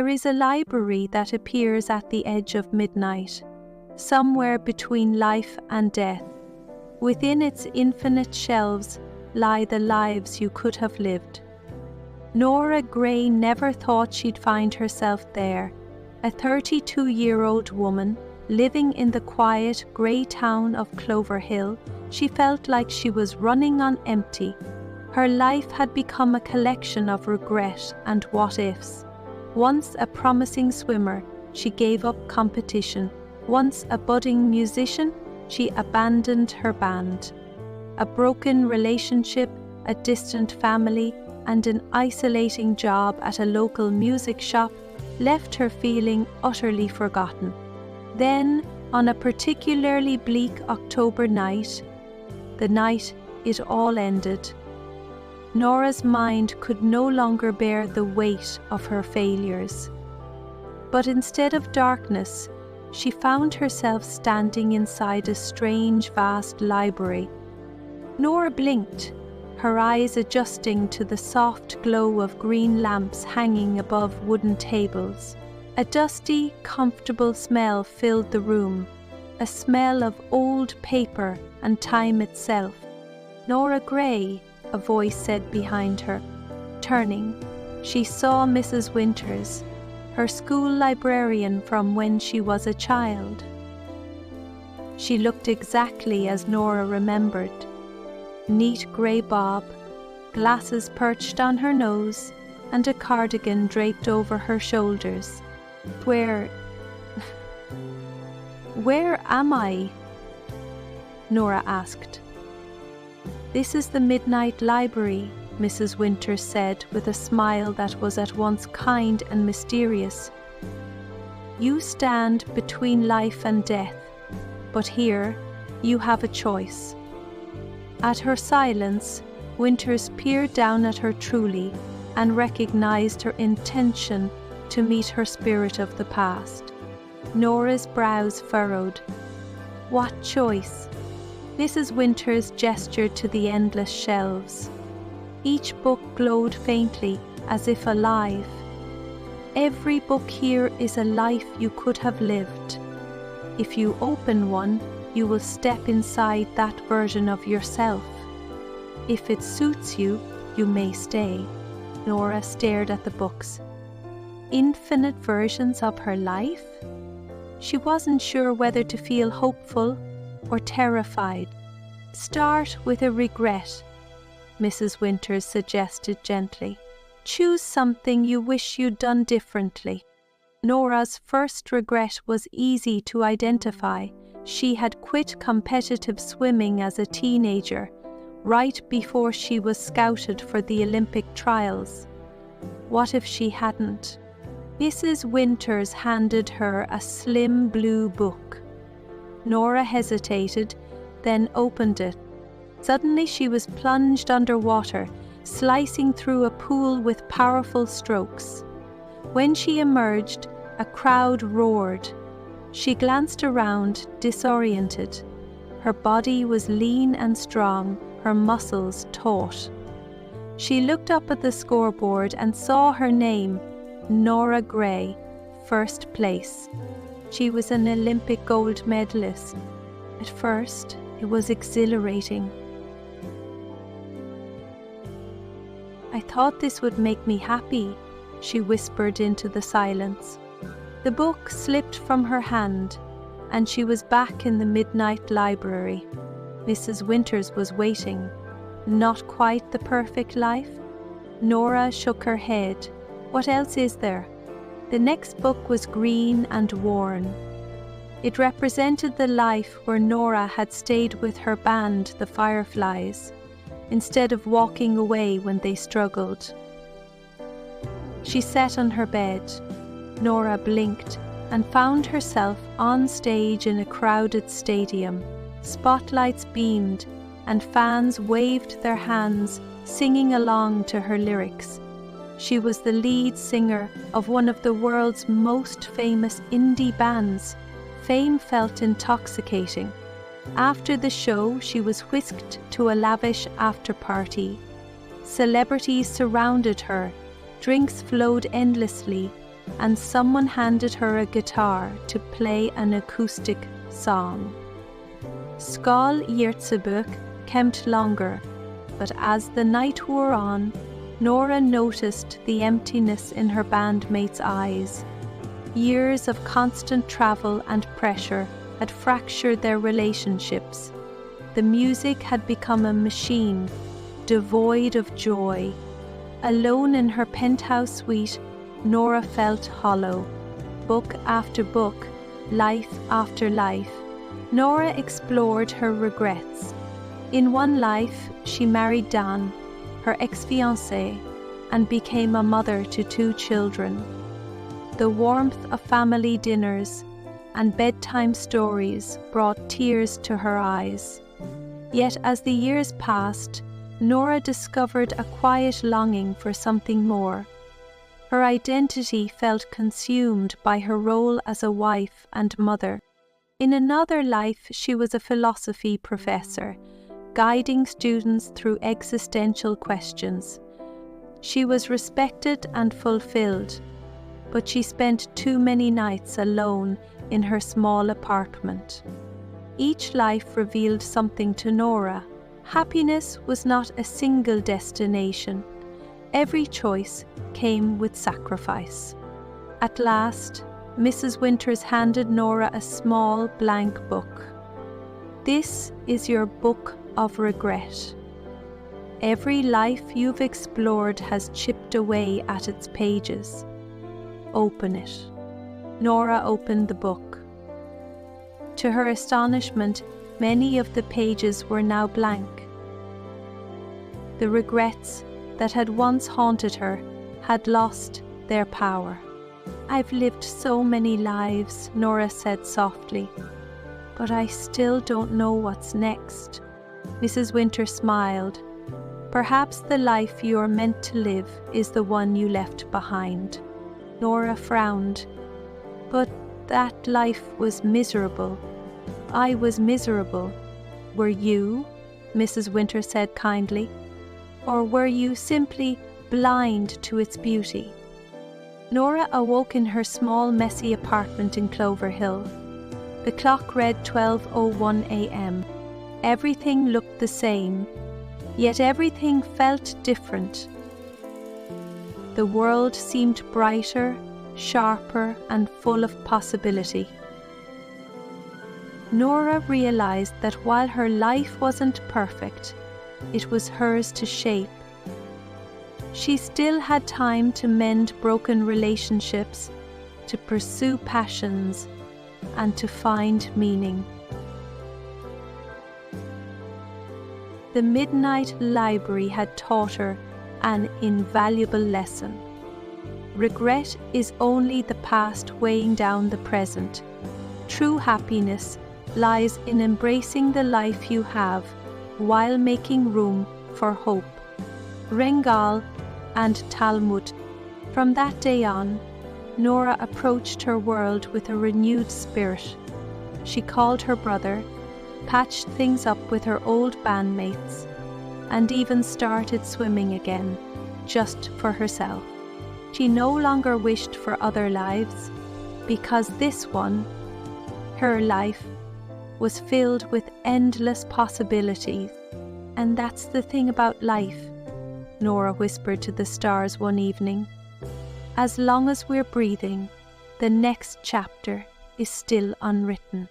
There is a library that appears at the edge of midnight, somewhere between life and death. Within its infinite shelves lie the lives you could have lived. Nora Gray never thought she'd find herself there, a 32-year-old woman living in the quiet grey town of Clover Hill. She felt like she was running on empty. Her life had become a collection of regret and what-ifs. Once a promising swimmer, she gave up competition. Once a budding musician, she abandoned her band. A broken relationship, a distant family, and an isolating job at a local music shop left her feeling utterly forgotten. Then, on a particularly bleak October night, the night it all ended, Nora's mind could no longer bear the weight of her failures. But instead of darkness, she found herself standing inside a strange, vast library. Nora blinked, her eyes adjusting to the soft glow of green lamps hanging above wooden tables. A dusty, comfortable smell filled the room, a smell of old paper and time itself. "Nora Gray," a voice said behind her. Turning, she saw Mrs. Winters, her school librarian from when she was a child. She looked exactly as Nora remembered. Neat grey bob, glasses perched on her nose, and a cardigan draped over her shoulders. Where am I?" Nora asked. "This is the Midnight Library," Mrs. Winters said with a smile that was at once kind and mysterious. "You stand between life and death, but here you have a choice." At her silence, Winters peered down at her truly and recognized her intention to meet her spirit of the past. Nora's brows furrowed. What choice? Mrs. Winters gestured to the endless shelves. Each book glowed faintly, as if alive. "Every book here is a life you could have lived. If you open one, you will step inside that version of yourself. If it suits you, you may stay." Nora stared at the books. Infinite versions of her life? She wasn't sure whether to feel hopeful or terrified. "Start with a regret," Mrs. Winters suggested gently. "Choose something you wish you'd done differently." Nora's first regret was easy to identify. She had quit competitive swimming as a teenager, right before she was scouted for the Olympic trials. What if she hadn't? Mrs. Winters handed her a slim blue book. Nora hesitated, then opened it. Suddenly she was plunged underwater, slicing through a pool with powerful strokes. When she emerged, a crowd roared. She glanced around, disoriented. Her body was lean and strong, her muscles taut. She looked up at the scoreboard and saw her name, Nora Gray, first place. She was an Olympic gold medalist. At first, it was exhilarating. "I thought this would make me happy," she whispered into the silence. The book slipped from her hand, and she was back in the Midnight Library. Mrs. Winters was waiting. Not quite the perfect life? Nora shook her head. What else is there? The next book was green and worn. It represented the life where Nora had stayed with her band, the Fireflies, instead of walking away when they struggled. She sat on her bed. Nora blinked and found herself on stage in a crowded stadium. Spotlights beamed and fans waved their hands, singing along to her lyrics. She was the lead singer of one of the world's most famous indie bands. Fame felt intoxicating. After the show, she was whisked to a lavish after-party. Celebrities surrounded her. Drinks flowed endlessly, and someone handed her a guitar to play an acoustic song. Skál Iartsabuk kemt longer, but as the night wore on, Nora noticed the emptiness in her bandmates' eyes. Years of constant travel and pressure had fractured their relationships. The music had become a machine, devoid of joy. Alone in her penthouse suite, Nora felt hollow. Book after book, life after life, Nora explored her regrets. In one life, she married Dan, her ex-fiancé, and became a mother to 2 children. The warmth of family dinners and bedtime stories brought tears to her eyes. Yet as the years passed, Nora discovered a quiet longing for something more. Her identity felt consumed by her role as a wife and mother. In another life, she was a philosophy professor, guiding students through existential questions. She was respected and fulfilled, but she spent too many nights alone in her small apartment. Each life revealed something to Nora. Happiness was not a single destination. Every choice came with sacrifice. At last, Mrs. Winters handed Nora a small blank book. This is your book of regret. Every life you've explored has chipped away at its pages. Open it. Nora opened the book. To her astonishment, many of the pages were now blank. The regrets that had once haunted her had lost their power. I've lived so many lives, Nora said softly, but I still don't know what's next. Mrs. Winter smiled. Perhaps the life you're meant to live is the one you left behind. Nora frowned. But that life was miserable. I was miserable. Were you? Mrs. Winter said kindly. Or were you simply blind to its beauty? Nora awoke in her small, messy apartment in Clover Hill. The clock read 12:01 a.m. Everything looked the same, yet everything felt different. The world seemed brighter, sharper, and full of possibility. Nora realized that while her life wasn't perfect, it was hers to shape. She still had time to mend broken relationships, to pursue passions, and to find meaning. The Midnight Library had taught her an invaluable lesson. Regret is only the past weighing down the present. True happiness lies in embracing the life you have while making room for hope. Rengal and Talmud. From that day on, Nora approached her world with a renewed spirit. She called her brother, patched things up with her old bandmates, and even started swimming again, just for herself. She no longer wished for other lives, because this one, her life, was filled with endless possibilities. And that's the thing about life, Nora whispered to the stars one evening. As long as we're breathing, the next chapter is still unwritten.